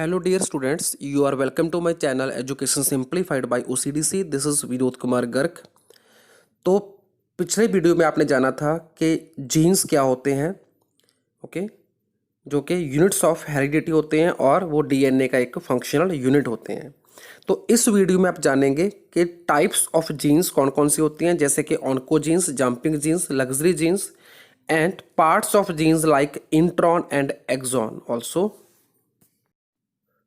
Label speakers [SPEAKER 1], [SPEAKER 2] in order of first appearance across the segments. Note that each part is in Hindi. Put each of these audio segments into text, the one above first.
[SPEAKER 1] Hello dear students, you are welcome to my channel Education Simplified by OCDC. This is Vinod Kumar Garg. तो पिछले वीडियो में आपने जाना था कि जीन्स क्या होते हैं, ओके, जो कि यूनिट्स ऑफ हेरिडिटी होते हैं और वो डीएनए का एक फंक्शनल यूनिट होते हैं। तो इस वीडियो में आप जानेंगे कि टाइप्स ऑफ जीन्स कौन कौन सी होती हैं, जैसे कि oncogenes, jumping genes, luxury genes and parts of genes like intron and exon also.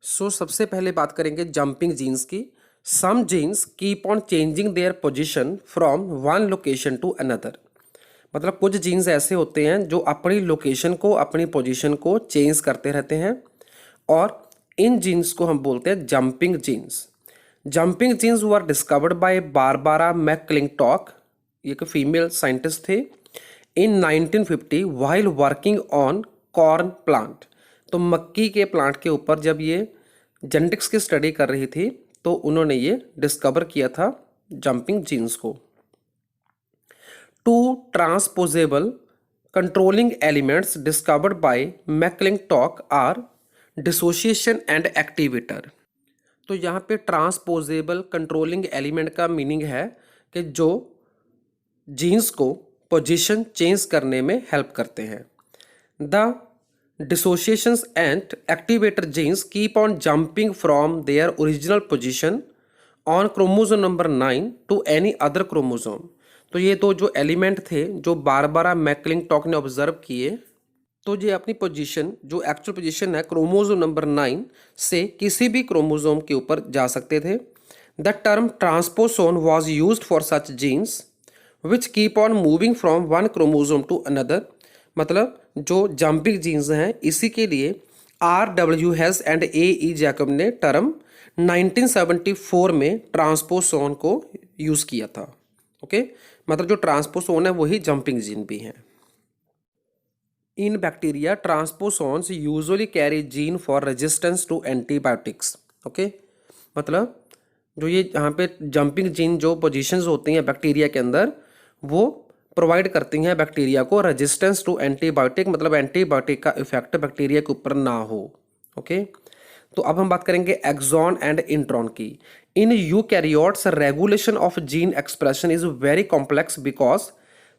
[SPEAKER 1] सबसे पहले बात करेंगे जंपिंग जीन्स की। Some genes keep on changing their position from one location to another. मतलब कुछ जीन्स ऐसे होते हैं जो अपनी लोकेशन को, अपनी पोजीशन को चेंज करते रहते हैं और इन जीन्स को हम बोलते हैं jumping genes. Jumping genes were discovered by Barbara McClintock, ये एक फीमेल साइंटिस्ट थे, in 1950 while working on corn plant. तो मक्की के प्लांट के ऊपर जब ये जेनेटिक्स की स्टडी कर रही थी तो उन्होंने ये डिस्कवर किया था जंपिंग जीन्स को। Two transposable controlling elements discovered by McClintock are dissociation and activator. तो यहाँ पे ट्रांसपोजेबल कंट्रोलिंग एलिमेंट का मीनिंग है कि जो जीन्स को पोजीशन चेंज करने में हेल्प करते हैं। The dissociations and activator genes keep on jumping from their original position on chromosome number 9 to any other chromosome। तो ये दो जो एलिमेंट थे जो बारबारा मैकक्लिंटॉक ने ऑब्जर्व किए, तो ये अपनी पोजीशन, जो एक्चुअल पोजीशन है क्रोमोसोम नंबर 9 से किसी भी क्रोमोसोम के ऊपर जा सकते थे। The term transposon was used for such genes which keep on moving from one chromosome to another. मतलब जो जंपिंग जीन्स हैं इसी के लिए R.W. Hess and A.E. Jacob ने टर्म 1974 में ट्रांसपोसोन को यूज़ किया था। ओके, मतलब जो ट्रांसपोसोन है वही जंपिंग जीन भी है। In bacteria transposons usually carry gene for resistance to antibiotics. Okay, मतलब जो ये यहाँ पे जंपिंग जीन जो पोजीशंस होती हैं बैक्टीरिया के अंदर, वो प्रोवाइड करती हैं बैक्टीरिया को रेजिस्टेंस टू एंटीबायोटिक, मतलब एंटीबायोटिक का इफेक्ट बैक्टीरिया के ऊपर ना हो। ओके, तो अब हम बात करेंगे एक्सॉन एंड इंट्रॉन की। In eukaryotes regulation of gene expression is very complex because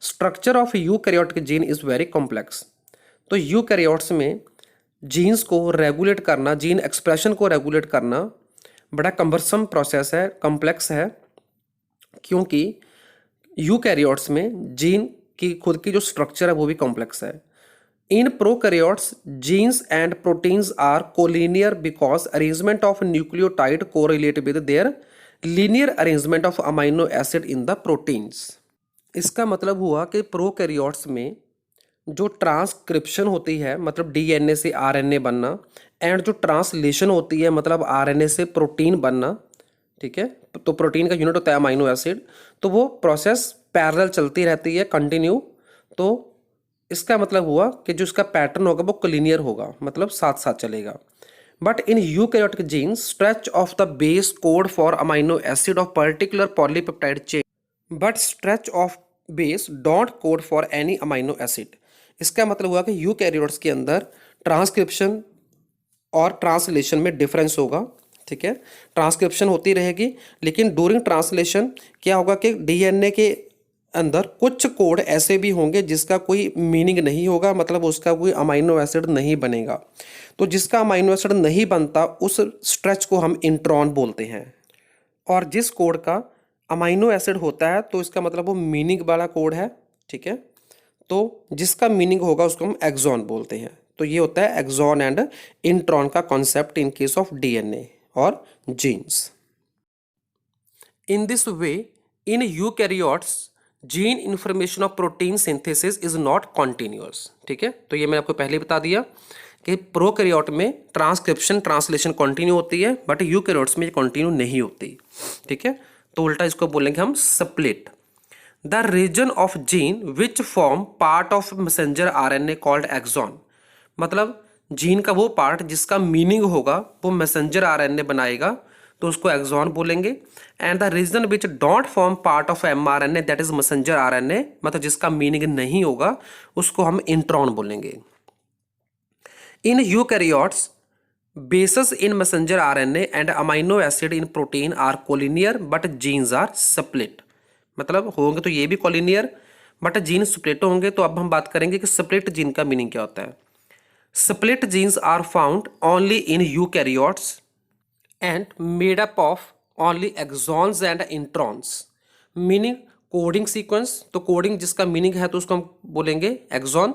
[SPEAKER 1] structure of eukaryotic gene is very complex. तो यूकैरियोट्स में जीन्स को रेगुलेट करना, जीन एक्सप्रेशन को रेगुलेट करना बड़ा कम्बरसम प्रोसेस है, कॉम्प्लेक्स है, क्योंकि यूकैरियोट्स में जीन की खुद की जो स्ट्रक्चर है वो भी कॉम्प्लेक्स है। In prokaryotes genes and proteins are colinear because arrangement of nucleotide correlate with their linear arrangement of amino acid in the proteins. इसका मतलब हुआ कि प्रोकैरियोट्स में जो ट्रांसक्रिप्शन होती है, मतलब डीएनए से आरएनए बनना, एंड जो ट्रांसलेशन होती है, मतलब आरएनए से प्रोटीन बनना, ठीक है, तो प्रोटीन का यूनिट होता है अमाइनो एसिड, तो वो प्रोसेस पैरेलल चलती रहती है, कंटिन्यू। तो इसका मतलब हुआ कि जो इसका पैटर्न होगा वो कोलिनियर होगा, मतलब साथ साथ चलेगा। But in eukaryotic genes stretch of the base code for amino acid of particular polypeptide chain, but stretch of base don't code for any amino acid. इसका मतलब हुआ कि यूकैरियोट्स के अंदर ट्रांसक्रिप्शन और ट्रांसलेशन में डिफरेंस होगा, ठीक है, ट्रांसक्रिप्शन होती रहेगी, लेकिन ड्यूरिंग ट्रांसलेशन क्या होगा कि डीएनए के अंदर कुछ कोड ऐसे भी होंगे जिसका कोई मीनिंग नहीं होगा, मतलब उसका कोई अमाइनो एसिड नहीं बनेगा। तो जिसका अमाइनो एसिड नहीं बनता उस स्ट्रेच को हम इंट्रॉन बोलते हैं, और जिस कोड का अमाइनो एसिड होता है तो इसका मतलब वो मीनिंग वाला कोड है, ठीक है, तो जिसका मीनिंग होगा उसको हम एक्सॉन बोलते हैं। तो ये होता है एक्सॉन एंड इंट्रॉन का concept in case of DNA और genes. In this way in eukaryotes gene information of protein synthesis is not continuous. ठीक है, तो ये मैंने आपको पहले बता दिया कि प्रोकैरियोट में ट्रांसक्रिप्शन ट्रांसलेशन कंटिन्यू होती है, बट यूकैरियोट्स में ये कंटिन्यू नहीं होती। ठीक है, तो उल्टा इसको बोलेंगे हम split. The region of gene which form part of messenger RNA called exon. मतलब जीन का वो पार्ट जिसका मीनिंग होगा वो मैसेंजर आरएनए बनाएगा, तो उसको एक्सॉन बोलेंगे। And the region which don't form part of mRNA that is messenger RNA, मतलब जिसका मीनिंग नहीं होगा उसको हम इंट्रॉन बोलेंगे। In eukaryotes bases in messenger RNA and amino acid in protein are collinear but genes are split। मतलब होंगे तो ये भी collinear बट जीन स्प्लिट होंगे। तो अब हम बात करेंगे कि स्प्लिट जीन का मीनिंग क्या होता है। Split genes are found only in eukaryotes and made up of only exons and introns. Meaning coding sequence, तो कोडिंग जिसका मीनिंग है तो उसको हम बोलेंगे exon.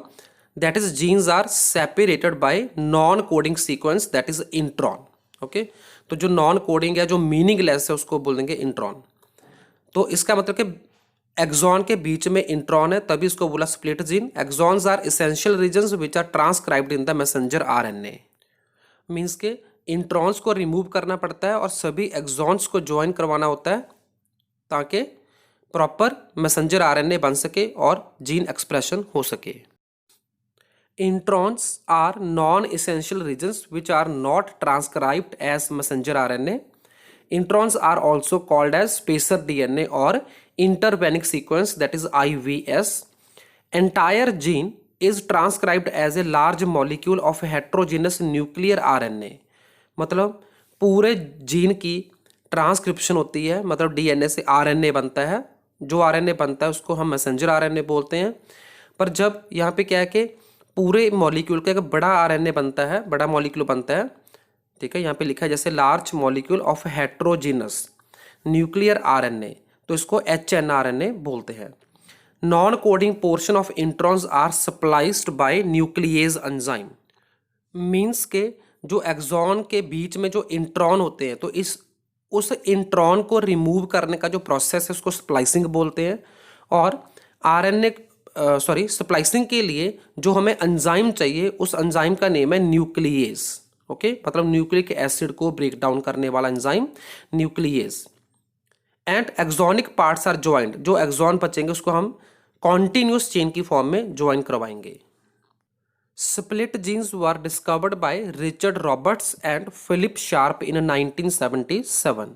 [SPEAKER 1] That is genes are separated by non coding sequence that is intron. Okay, तो जो नॉन कोडिंग है जो मीनिंगलेस है उसको बोलेंगे इंट्रॉन। तो इसका मतलब कि एक्सॉन के बीच में इंट्रॉन है तभी इसको बोला split gene. Exons are essential regions which are transcribed in the messenger RNA. Means के इंट्रॉन्स को रिमूव करना पड़ता है और सभी एक्सॉन्स को ज्वाइन करवाना होता है ताकि प्रॉपर मैसेंजर आरएनए बन सके और जीन एक्सप्रेशन हो सके। Introns are non essential regions which are not transcribed as messenger RNA. Introns are also called as spacer DNA और intervalent sequence that is IVS. Entire gene is transcribed as a large molecule of heterogeneous nuclear RNA। मतलब पूरे जीन की ट्रांसक्रिप्शन होती है, मतलब डीएनए से आरएनए बनता है। जो आरएनए बनता है उसको हम मैसेंजर आरएनए बोलते हैं। पर जब यहाँ पे क्या है कि पूरे मॉलिक्यूल का एक बड़ा आरएनए बनता है, बड़ा मॉलिक्यूल बनता है, ठीक है, यहाँ पे लिखा है जैसे large molecule of heterogeneous nuclear RNA, तो इसको HNRNA बोलते हैं। Non coding portion of introns are spliced by nuclease enzyme. Means के जो एक्सॉन के बीच में जो इंट्रॉन होते हैं तो उस इंट्रॉन को रिमूव करने का जो प्रोसेस है उसको स्प्लाइसिंग बोलते हैं। और स्प्लाइसिंग के लिए जो हमें एंजाइम चाहिए उस एंजाइम का नेम है न्यूक्लिएज। ओके, मतलब न्यूक्लिक एसिड को ब्रेक डाउन करने वाला enzyme nuclease. And exonic parts are joint. जो एक्सॉन बचेंगे उसको हम कॉन्टिन्यूस चेन की फॉर्म में ज्वाइन करवाएंगे। Split genes were discovered by Richard Roberts and Philip Sharp in 1977।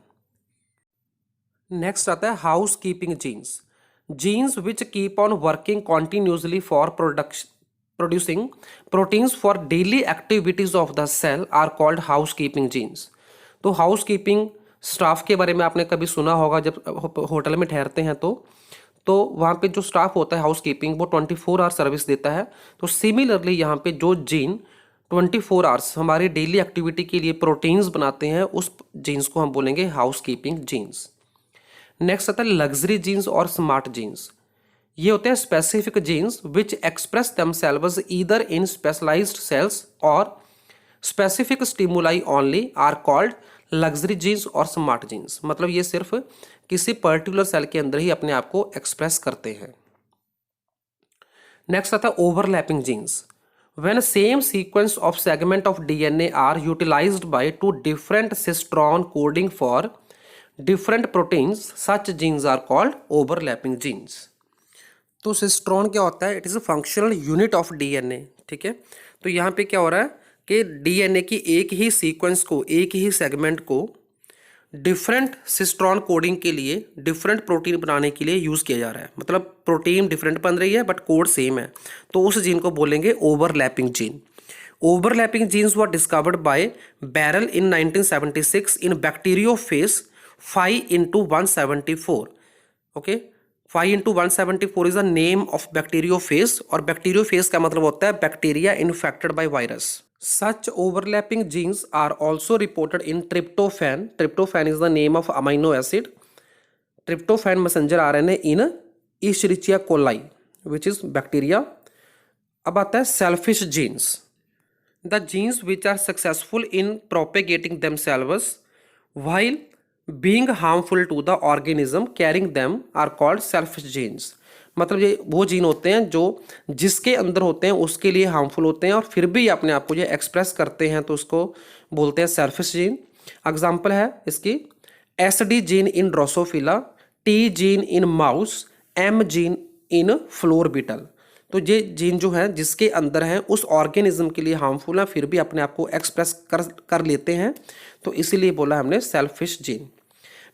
[SPEAKER 1] Next आता है housekeeping genes. Genes which keep on working continuously for producing proteins for daily activities of the cell are called housekeeping jeans. तो हाउस कीपिंग स्टाफ के बारे में आपने कभी सुना होगा, जब होटल में ठहरते हैं तो वहाँ पे जो स्टाफ होता है हाउस कीपिंग वो 24 आवर सर्विस देता है। तो सिमिलरली यहाँ पे जो जीन 24 आवर्स हमारी डेली एक्टिविटी के लिए प्रोटीन्स बनाते हैं उस जीन्स को हम बोलेंगे हाउस कीपिंग जीन्स। नेक्स्ट आता है लग्जरी जीन्स और स्मार्ट जीन्स। ये होते हैं specific genes which express themselves either in specialised cells or specific stimuli only are called luxury genes और स्मार्ट जीन्स। मतलब ये सिर्फ किसी पर्टिकुलर सेल के अंदर ही अपने आप को एक्सप्रेस करते हैं। नेक्स्ट आता है overlapping genes. When same sequence of segment of DNA are utilised by two different cistron coding for different proteins such genes are called overlapping genes. तो सिस्ट्रॉन क्या होता है? It is a functional unit of DNA. ठीक है, तो यहाँ पे क्या हो रहा है कि डीएनए की एक ही सीक्वेंस को, एक ही सेगमेंट को डिफरेंट सिस्ट्रॉन कोडिंग के लिए, डिफरेंट प्रोटीन बनाने के लिए यूज़ किया जा रहा है। मतलब प्रोटीन डिफरेंट बन रही है बट कोड सेम है, तो उस जीन को बोलेंगे overlapping gene. Overlapping genes were discovered by Barrell in 1976 in bacteriophage 5:174। Okay, 5:174 is the name of bacteriophage, और बैक्टीरियोफेज का मतलब होता है bacteria infected by virus. Such overlapping genes are also reported in tryptophan. Tryptophan is the name of amino acid. Tryptophan messenger RNA in Escherichia coli, which is bacteria. अब आता है selfish genes. The genes which are successful in propagating themselves while being harmful to the organism carrying them are called selfish genes. मतलब ये वो जीन होते हैं जो जिसके अंदर होते हैं उसके लिए हार्मफुल होते हैं और फिर भी अपने आप को ये एक्सप्रेस करते हैं, तो उसको बोलते हैं सेल्फिश जीन। एग्जांपल है इसकी SD gene in drosophila, T gene in mouse, M gene in flour beetle. तो ये जीन जो है जिसके अंदर है उस ऑर्गेनिज्म के लिए हार्मफुल है फिर भी अपने आप को एक्सप्रेस कर लेते हैं, तो इसीलिए बोला हमने सेल्फिश जीन।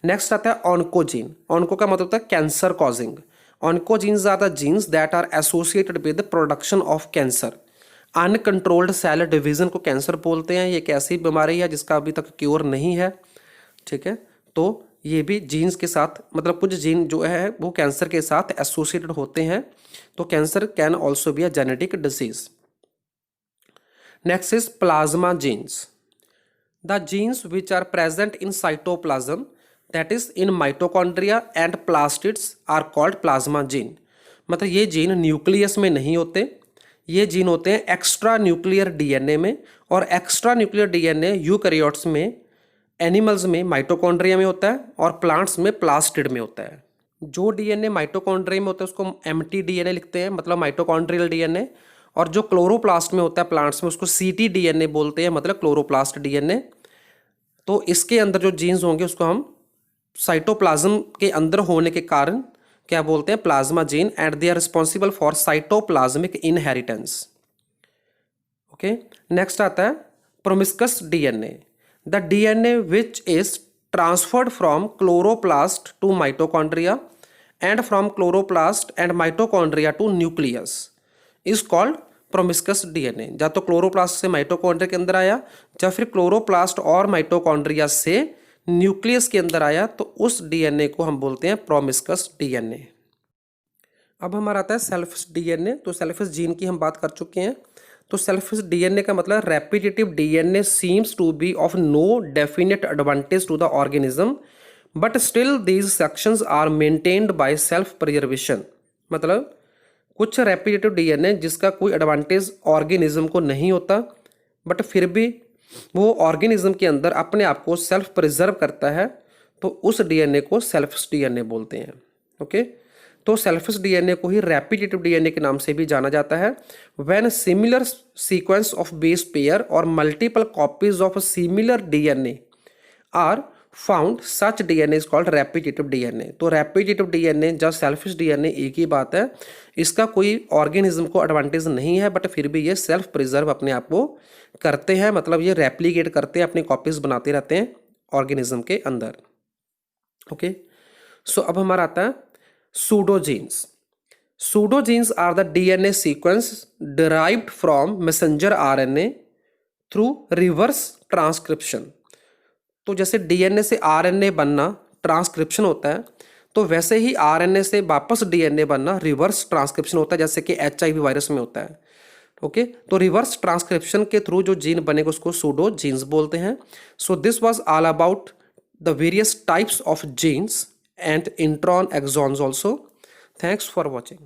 [SPEAKER 1] नेक्स्ट आता है ऑन्कोजीन। ऑन्को का मतलब होता है cancer causing. Oncogenes are the genes that are associated with the production of cancer. Uncontrolled cell division को कैंसर बोलते हैं। ये एक ऐसी बीमारी है जिसका अभी तक क्योर नहीं है, ठीक है। तो ये भी जीन्स के साथ, मतलब कुछ जीन जो है वो कैंसर के साथ एसोसिएटेड होते हैं। तो cancer can also be a genetic disease. Next is plasma genes. The genes which are present in cytoplasm, that is in mitochondria and plastids, are called plasma gene। मतलब ये जीन न्यूक्लियस में नहीं होते, ये जीन होते हैं एक्स्ट्रा न्यूक्लियर डीएनए में। और एक्स्ट्रा न्यूक्लियर डीएनए यूकैरियोट्स में, एनिमल्स में माइटोकॉन्ड्रिया में होता है और प्लांट्स में प्लास्टिड में होता है। जो डीएनए माइटोकॉन्ड्रिया में होता है उसको एम्प्टी डीएनए लिखते हैं, मतलब माइटोकॉन्ड्रियल डीएनए। और जो क्लोरोप्लास्ट में होता है प्लांट्स में, उसको सीटी डीएनए बोलते हैं, मतलब क्लोरोप्लास्ट डीएनए। तो इसके अंदर जो जीन्स होंगे उसको हम साइटोप्लाज्म के अंदर होने के कारण क्या बोलते हैं, plasma gene, and they are responsible for cytoplasmic inheritance. Okay, next आता है promiscuous DNA. The DNA which is transferred from chloroplast to mitochondria and from chloroplast and mitochondria to nucleus is called promiscuous DNA. या तो क्लोरोप्लास्ट से माइटोकॉन्ड्रिया के अंदर आया, या फिर क्लोरोप्लास्ट और माइटोकॉन्ड्रिया से न्यूक्लियस के अंदर आया, तो उस डीएनए को हम बोलते हैं प्रोमिस्कस डीएनए। अब हमारा आता है सेल्फिश डीएनए। तो सेल्फिश जीन की हम बात कर चुके हैं। तो सेल्फिश डीएनए का मतलब repetitive DNA seems to be of no definite advantage to the organism but still these sections are maintained by self preservation. मतलब कुछ रेपिटेटिव डीएनए जिसका कोई एडवांटेज ऑर्गेनिज्म को नहीं होता, बट फिर भी वो ऑर्गेनिज्म के अंदर अपने आप को सेल्फ प्रिजर्व करता है, तो उस डीएनए को सेल्फिश डीएनए बोलते हैं। ओके, तो सेल्फिश डीएनए को ही रेपिटेटिव डीएनए के नाम से भी जाना जाता है। When similar sequence of base pair or multiple copies of similar DNA are found, such DNA is called repetitive DNA. तो रेपिटेटिव डीएनए या सेल्फिश डीएनए एक ही बात है, इसका कोई ऑर्गेनिज्म को एडवांटेज नहीं है, बट फिर भी ये सेल्फ प्रिजर्व अपने आप को करते हैं, मतलब ये रेप्लिकेट करते हैं, अपनी कॉपीज बनाते रहते हैं ऑर्गेनिज्म के अंदर। ओके, सो अब हमारा आता है pseudogenes. Pseudogenes are the DNA sequence derived from messenger RNA through reverse transcription. तो जैसे डीएनए से आरएनए बनना ट्रांसक्रिप्शन होता है, तो वैसे ही आरएनए से वापस डीएनए बनना रिवर्स ट्रांसक्रिप्शन होता है, जैसे कि एचआईवी वायरस में होता है। ओके, तो रिवर्स ट्रांसक्रिप्शन के थ्रू जो जीन बनेगा उसको सूडो जीन्स बोलते हैं। So this was all about the various types of genes and intron exons also. Thanks for watching.